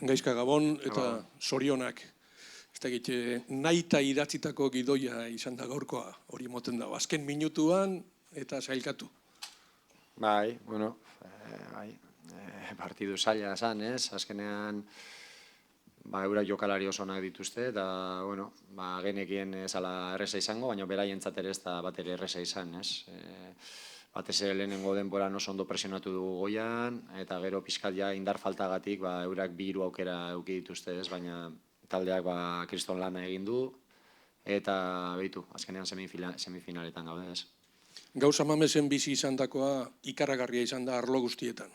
Gaizka Gabon eta sorionak. Ez da egite, nahi eta idatzitako gidoia izan da gaurkoa, hori moten dago. Azken minutuan eta zailkatu. Bai, bueno, partidu zaila esan, ez? Azkenean, eurak jokalari oso onak dituzte, eta, bueno, genekien ez ala erreza izango, baina beraientzat ere ez da bat ere erreza izan, ez? Batez ere lehenengo denboran oso ondo presionatu dugu goian, eta gero pixkat ja indar faltagatik, eurak bi hiru aukera eduki dituzte, ez? Baina taldeak kriston lana egin du, eta behitu, azkenean semifinaletan gaude, ez? Gauza Mamesen bizi izandakoa ikaragarria izan da arlo guztietan.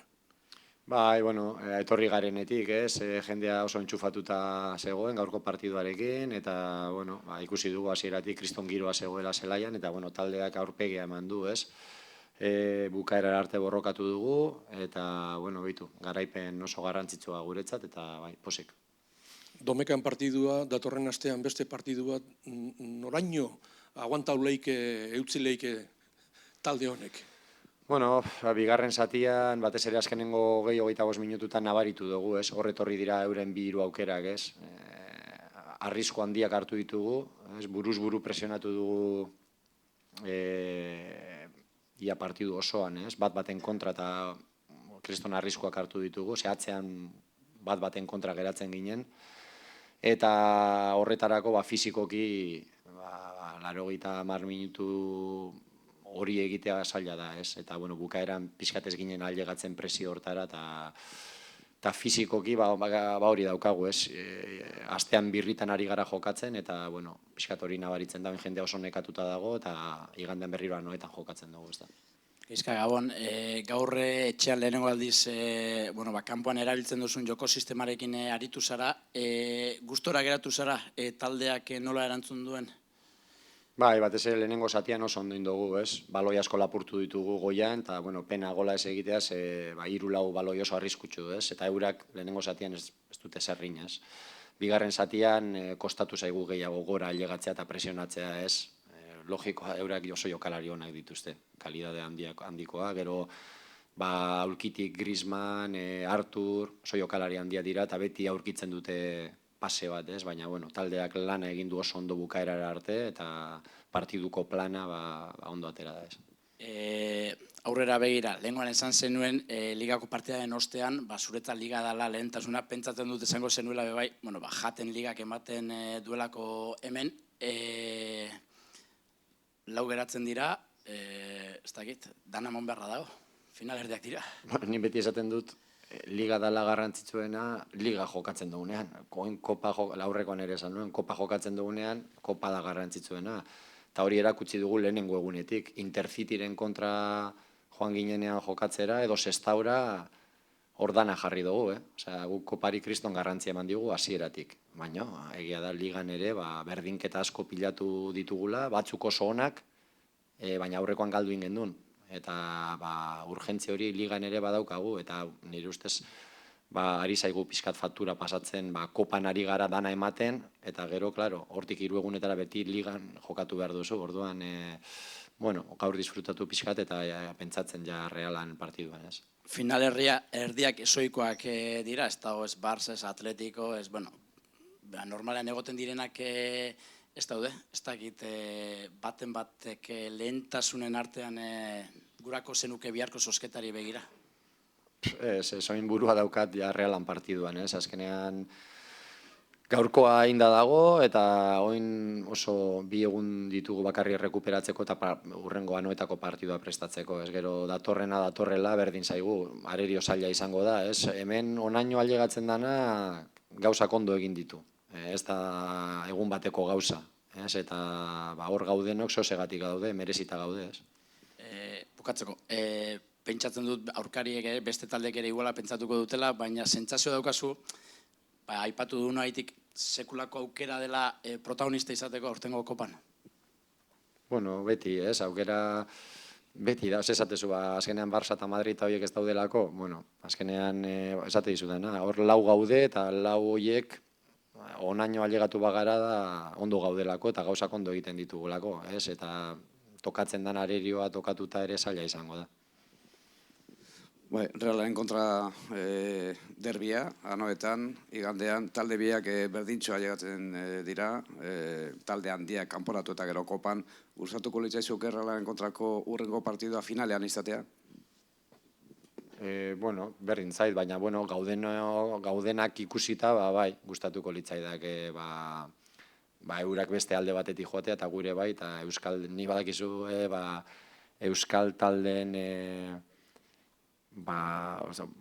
Bai, bueno, etorri garenetik, ez? Jendea oso entxufatuta zegoen gaurko partiduarekin, eta, bueno, ikusi dugu hasieratik kriston giroa zegoela zelaian, eta, bueno, taldeak aurpegia eman du, ez? Bukaera arte borrokatu dugu, eta, bueno, behitu, garaipen oso garrantzitsua guretzat, eta, bai, posik. Domekan partidua, datorren astean beste partidua, noraino aguantau leike, eutzi leike talde honek? Bueno, bigarren zatian, batez ere azkenengo 25 minututan nabaritu dugu, ez? Horretorri dira euren bi hiru aukerak, ez? Arrisku handiak hartu ditugu, ez? Buruz buru presionatu dugu ia partidu osoan, ez? Baten kontra eta kriston arriskuak hartu ditugu, zehatzean baten kontra geratzen ginen, eta horretarako fisikoki 80 minutu hori egitea zaila da, ez? Eta, bueno, bukaeran pixkatez ginen ailegatzen presio hortara, eta fizikoki hori daukagu, ez? Astean birritan ari gara jokatzen, eta, bueno, pixkat hori nabaritzen da, jendea oso nekatuta dago, eta igandean berriro anoetan jokatzen dugu, ez da. Gaizka Gabon, gaur etxean lehenengo aldiz, kanpoan erabiltzen duzun joko sistemarekin aritu zara, gustora geratu zara taldeak nola erantzun duen? Bai, batez ere lehenengo zatian oso ondo dugu, ez? Baloi asko lapurtu ditugu goian, eta, bueno, pena gola ez egiteaz, 3-4 baloi oso arriskutsu, ez? Eta eurak lehenengo zatian ez dute zerrin, ez? Bigarren zatian kostatu zaigu gehiago gora ailegatzea eta presionatzea, ez? Logikoa, eurak oso jokalari onak dituzte, kalidade handikoa, gero aulkitik Griezmann, Artur, oso jokalari handia dira, eta beti aurkitzen dute pase bat, ez? Baina, bueno, taldeak lana egin du oso ondo bukaerara arte, eta partiduko plana ondo atera da, ez? Aurrera begira, lehengoan esan zenuen, ligako partidaren ostean, zuretzat liga dela lehentasuna, pentsatzen dut esango zenuela bebai, jaten ligak ematen duelako hemen, lau geratzen dira, ez dakit, dana mon beharra dago, finalerdiak dira. Ni beti esaten dut, liga dela garrantzitsuena, liga jokatzen dugunean. Laurrekoan ere esan nuen, kopa jokatzen dugunean, kopa da garrantzitsuena. Eta hori erakutsi dugu lehenengo egunetik. Intercityren kontra joan ginenean jokatzera, edo Sestaura ordana jarri dugu, Osea, guk kopari kriston garrantzia eman diogu hasieratik. Baina, egia da, ligan ere, berdinketa asko pilatu ditugula, batzuk oso onak, baina aurrekoan galdu ingen duen. Eta urgentzia hori ligan ere badaukagu, eta nire ustez ari zaigu pixkat faktura pasatzen, kopan ari gara dana ematen, eta gero, klaro, hortik 3 egunetara beti ligan jokatu behar duzu, orduan, gaur disfrutatu pixkat eta pentsatzen ja realan partiduan, ez. Final erdiak esoikoak dira, ez dago ez Barça, ez Atletico, ez, normalean egoten direnak ez daude, ez dakit baten batek lehentasunen artean gurako zenuke biharko zozketari begira? Ez, oin burua daukat ja realan partiduan, ez, azkenean gaurkoa inda dago, eta oin oso 2 egun ditugu bakarri errekuperatzeko eta urrengo anoetako partidua prestatzeko, ez, gero datorrela berdin zaigu, arerio zaila izango da, ez, hemen onaino ailegatzen dana gauzak ondo egin ditu, ez da egun bateko gauza, ez, eta hor gaudenok zozegatik gaude, merezita gaude, ez. Bukatzeko, pentsatzen dut aurkariek ere, beste taldek ere iguala pentsatuko dutela, baina sentsazio daukazu, aipatu duen haitik sekulako aukera dela protagonista izateko aurtengo kopan? Bueno, beti, ez, aukera beti da, esatezu, azkenean Barça eta Madrid eta horiek ez daudelako, bueno, azkenean esate dizutena, hor 4 gaude eta 4 horiek onaino ailegatu bagara da ondo gaudelako eta gauzak ondo egiten ditugulako, ez, eta tokatzen den arerioa tokatuta ere zaila izango da. Realaren kontra derbia, anoetan, igandean, talde biak berdintxoa llegatzen dira, talde handiak kanporatu eta gero kopan, gustatuko litzaizuk Realaren kontrako urrengo partidua finalean izatea? Bueno, berdin zait, baina bueno, gaudenak ikusita, bai, gustatuko litzaidake, eurak beste alde batetik joatea eta gure bai, eta ni badakizu, euskal taldeen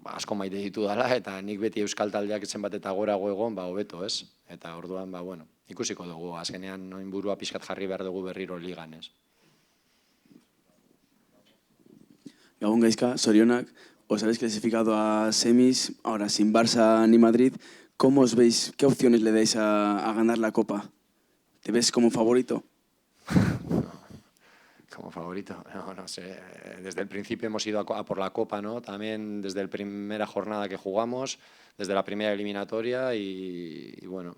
asko maite ditu dela, eta nik beti euskal taldeak zenbat eta gorago egon, hobeto, ez? Eta orduan, bueno, ikusiko dugu, azkenean noin burua pixkat jarri behar dugu berriro ligan, ez? Gabón Gaizka, Sorionak, os habéis clasificado a semis, ahora sin Barça ni Madrid. ¿Cómo os veis? ¿Qué opciones le dais a ganar la Copa? ¿Te ves como favorito? Como favorito, no sé. Desde el principio hemos ido a por la Copa, ¿no? También desde la primera jornada que jugamos, desde la primera eliminatoria y bueno,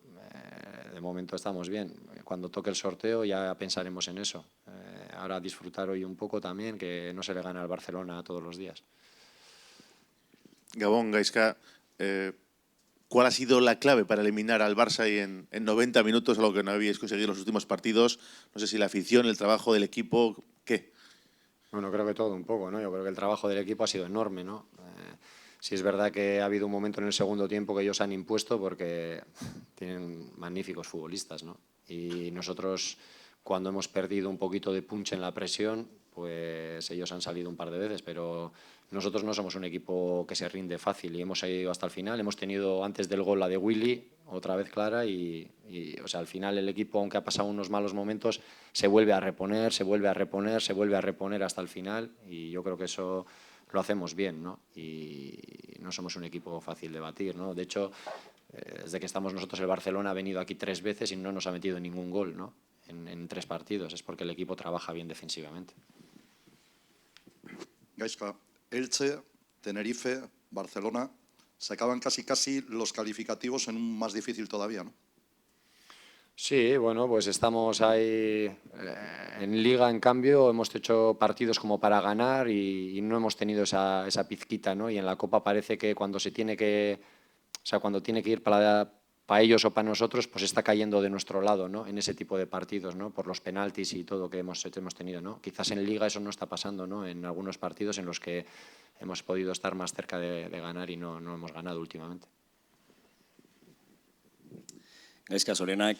de momento estamos bien. Cuando toque el sorteo ya pensaremos en eso. Ahora disfrutar hoy un poco también, que no se le gana al Barcelona todos los días. Gabón, Gaizka, ¿cuál ha sido la clave para eliminar al Barça y en 90 minutos, algo que no habíais conseguido en los últimos partidos? No sé si la afición, el trabajo del equipo, ¿qué? Bueno, creo que todo un poco, ¿no? Yo creo que el trabajo del equipo ha sido enorme, ¿no? Sí es verdad que ha habido un momento en el segundo tiempo que ellos han impuesto porque tienen magníficos futbolistas, ¿no? Y nosotros, cuando hemos perdido un poquito de punch en la presión, pues ellos han salido un par de veces, pero nosotros no somos un equipo que se rinde fácil y hemos ido hasta el final. Hemos tenido antes del gol la de Willy, otra vez clara, y o sea, al final el equipo, aunque ha pasado unos malos momentos, se vuelve a reponer, se vuelve a reponer, se vuelve a reponer hasta el final, y yo creo que eso lo hacemos bien, ¿no? Y no somos un equipo fácil de batir, ¿no? De hecho, desde que estamos nosotros, el Barcelona ha venido aquí 3 veces y no nos ha metido ningún gol, ¿no? En 3 partidos. Es porque el equipo trabaja bien defensivamente. Gaizka, Elche, Tenerife, Barcelona, se acaban casi los calificativos en un más difícil todavía, ¿no? Sí, bueno, pues estamos ahí en Liga, en cambio, hemos hecho partidos como para ganar y no hemos tenido esa pizquita, ¿no? Y en la Copa parece que cuando se tiene que, o sea, cuando tiene que ir para ellos o para nosotros, pues está cayendo de nuestro lado, ¿no? En ese tipo de partidos, ¿no? Por los penaltis y todo que hemos tenido, ¿no? Quizás en Liga eso no está pasando, ¿no? En algunos partidos en los que hemos podido estar más cerca de ganar y no hemos ganado últimamente. Gaizka, Sorionak,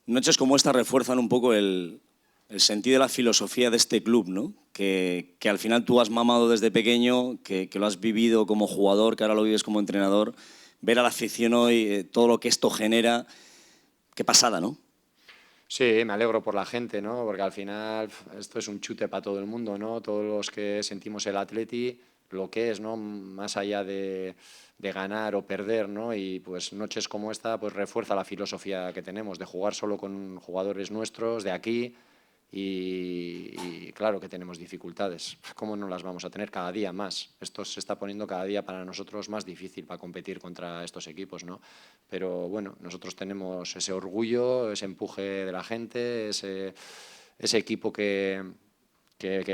noches como esta refuerzan un poco el sentido de la filosofía de este club, ¿no? Que al final tú has mamado desde pequeño, que lo has vivido como jugador, que ahora lo vives como entrenador. Ver a la afición hoy, todo lo que esto genera, qué pasada, ¿no? Sí, me alegro por la gente, ¿no? Porque al final esto es un chute para todo el mundo, ¿no? Todos los que sentimos el Atleti, lo que es, ¿no? Más allá de ganar o perder, ¿no? Y pues noches como esta pues refuerza la filosofía que tenemos de jugar solo con jugadores nuestros de aquí y claro que tenemos dificultades. ¿Cómo no las vamos a tener cada día más? Esto se está poniendo cada día para nosotros más difícil para competir contra estos equipos, ¿no? Pero bueno, nosotros tenemos ese orgullo, ese empuje de la gente, ese equipo que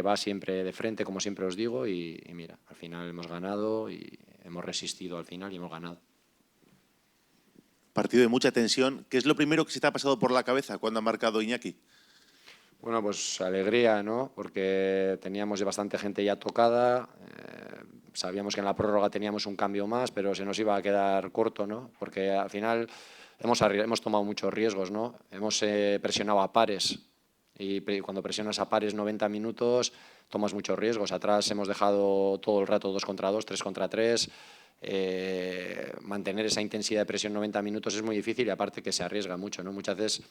va siempre de frente, como siempre os digo, y mira, al final hemos ganado y hemos resistido al final y hemos ganado. Partido de mucha tensión. ¿Qué es lo primero que se te ha pasado por la cabeza cuando ha marcado Iñaki? Bueno, pues alegría, ¿no? Porque teníamos bastante gente ya tocada, sabíamos que en la prórroga teníamos un cambio más, pero se nos iba a quedar corto, ¿no? Porque al final hemos tomado muchos riesgos, ¿no? Hemos presionado a pares y cuando presionas a pares 90 minutos tomas muchos riesgos. Atrás hemos dejado todo el rato 2 contra 2, 3 contra 3. Mantener esa intensidad de presión 90 minutos es muy difícil y aparte que se arriesga mucho, ¿no? Muchas veces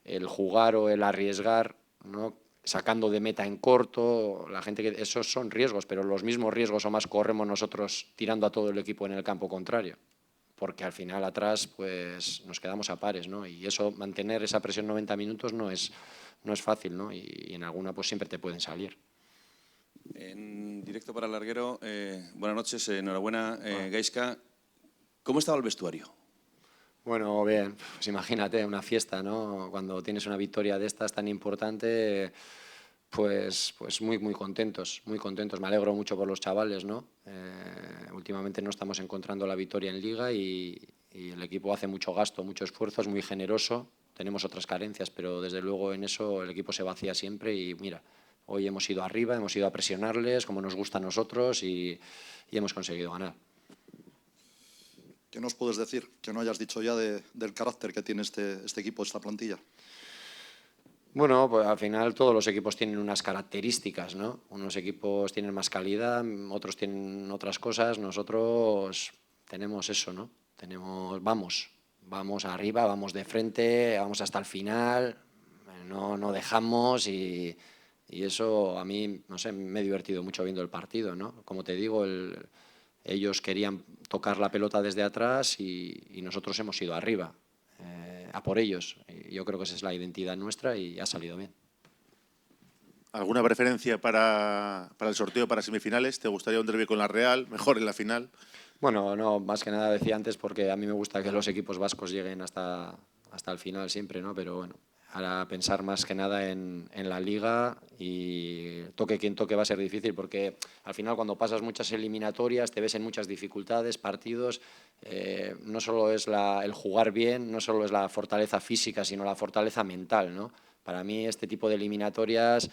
el jugar o el arriesgar, ¿no? Sacando de meta en corto, la gente que esos son riesgos, pero los mismos riesgos o más corremos nosotros tirando a todo el equipo en el campo contrario, porque al final atrás pues nos quedamos a pares, ¿no? Y eso, mantener esa presión 90 minutos no es fácil, ¿no? Y en alguna pues siempre te pueden salir. En directo para el larguero, buenas noches, enhorabuena, Gaizka. ¿Cómo estaba el vestuario? Bueno, bien, pues imagínate, una fiesta, ¿no? Cuando tienes una victoria de estas tan importante, Pues muy contentos, muy contentos. Me alegro mucho por los chavales, ¿no? Últimamente no estamos encontrando la victoria en Liga y el equipo hace mucho gasto, mucho esfuerzo, es muy generoso. Tenemos otras carencias, pero desde luego en eso el equipo se vacía siempre y mira, hoy hemos ido arriba, hemos ido a presionarles como nos gusta a nosotros y hemos conseguido ganar. ¿Qué nos puedes decir que no hayas dicho ya del carácter que tiene este equipo, esta plantilla? Bueno, pues al final todos los equipos tienen unas características, ¿no? Unos equipos tienen más calidad, otros tienen otras cosas, nosotros tenemos eso, ¿no? Vamos arriba, vamos de frente, vamos hasta el final, no dejamos y eso a mí, no sé, me he divertido mucho viendo el partido, ¿no? Como te digo, ellos querían tocar la pelota desde atrás y nosotros hemos ido arriba. A por ellos. Yo creo que esa es la identidad nuestra y ha salido bien. ¿Alguna preferencia para el sorteo para semifinales? ¿Te gustaría un derbi con la Real, mejor en la final? Bueno, no, más que nada decía antes porque a mí me gusta que los equipos vascos lleguen hasta el final siempre, ¿no? Pero bueno, ahora pensar más que nada en la Liga y toque quien toque va a ser difícil porque al final cuando pasas muchas eliminatorias te ves en muchas dificultades, partidos, no solo es el jugar bien, no solo es la fortaleza física, sino la fortaleza mental, ¿no? Para mí este tipo de eliminatorias,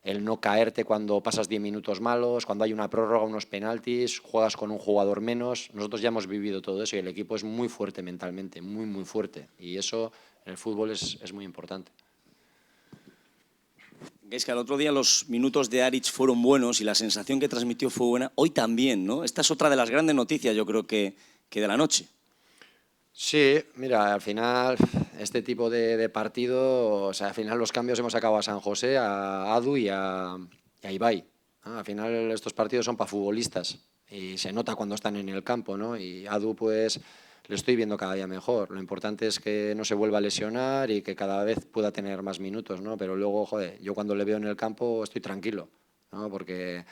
el no caerte cuando pasas 10 minutos malos, cuando hay una prórroga, unos penaltis, juegas con un jugador menos, nosotros ya hemos vivido todo eso y el equipo es muy fuerte mentalmente, muy fuerte y eso en el fútbol es muy importante. Es que el otro día los minutos de Aritz fueron buenos y la sensación que transmitió fue buena. Hoy también, ¿no? Esta es otra de las grandes noticias, yo creo que de la noche. Sí, mira, al final este tipo de partido, o sea, al final los cambios hemos sacado a San José, a Adu y a Ibai. ¿No? Al final estos partidos son para futbolistas y se nota cuando están en el campo, ¿no? Y Adu pues le estoy viendo cada día mejor. Lo importante es que no se vuelva a lesionar y que cada vez pueda tener más minutos, ¿no? Pero luego, joder, yo cuando le veo en el campo estoy tranquilo, ¿no? Porque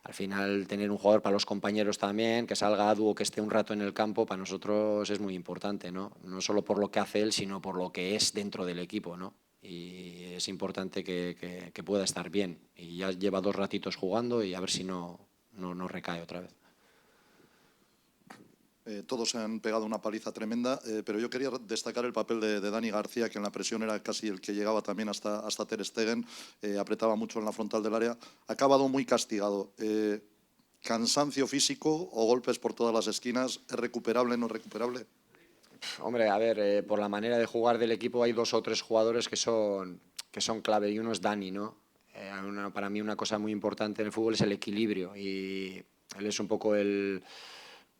al final tener un jugador para los compañeros también, que salga Adu o que esté un rato en el campo, para nosotros es muy importante, ¿no? No solo por lo que hace él, sino por lo que es dentro del equipo, ¿no? Y es importante que pueda estar bien. Y ya lleva 2 ratitos jugando y a ver si no recae otra vez. Todos se han pegado una paliza tremenda, pero yo quería destacar el papel de Dani García, que en la presión era casi el que llegaba también hasta Ter Stegen, apretaba mucho en la frontal del área. Ha acabado muy castigado. ¿Cansancio físico o golpes por todas las esquinas? ¿Es recuperable, no recuperable? Hombre, a ver, por la manera de jugar del equipo hay 2 o 3 jugadores que son clave y uno es Dani, ¿no? Para mí una cosa muy importante en el fútbol es el equilibrio y él es un poco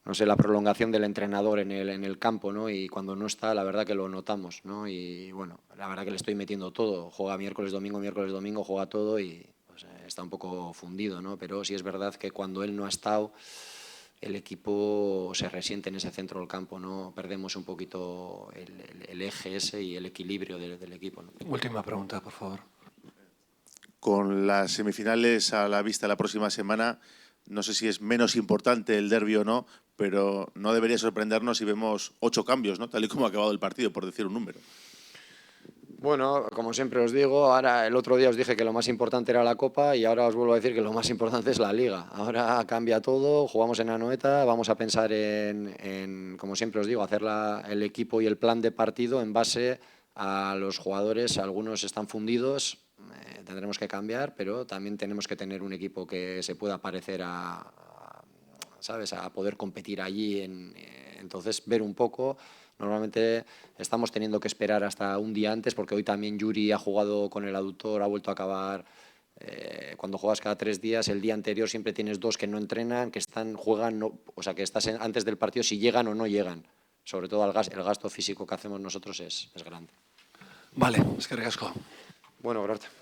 no sé, la prolongación del entrenador en el campo, ¿no? Y cuando no está, la verdad que lo notamos, ¿no? Y bueno, la verdad que le estoy metiendo todo. Juega miércoles, domingo, juega todo y pues, está un poco fundido, ¿no? Pero sí es verdad que cuando él no ha estado, el equipo se resiente en ese centro del campo, ¿no? Perdemos un poquito el eje ese y el equilibrio del equipo, ¿no? Última pregunta, por favor. Con las semifinales a la vista la próxima semana, no sé si es menos importante el derbi o no, pero no debería sorprendernos si vemos 8 cambios, ¿no? Tal y como ha acabado el partido, por decir un número. Bueno, como siempre os digo, ahora el otro día os dije que lo más importante era la Copa y ahora os vuelvo a decir que lo más importante es la Liga. Ahora cambia todo, jugamos en Anoeta, vamos a pensar en como siempre os digo, hacer el equipo y el plan de partido en base a los jugadores. Algunos están fundidos, tendremos que cambiar, pero también tenemos que tener un equipo que se pueda parecer ¿sabes? A poder competir allí. Entonces, ver un poco. Normalmente estamos teniendo que esperar hasta un día antes porque hoy también Yuri ha jugado con el aductor, ha vuelto a acabar. Cuando juegas cada 3 días, el día anterior siempre tienes 2 que no entrenan, que juegan, o sea, que estás antes del partido si llegan o no llegan. Sobre todo el gasto físico que hacemos nosotros es grande. Vale, eskerrik asko. Bueno, gracias.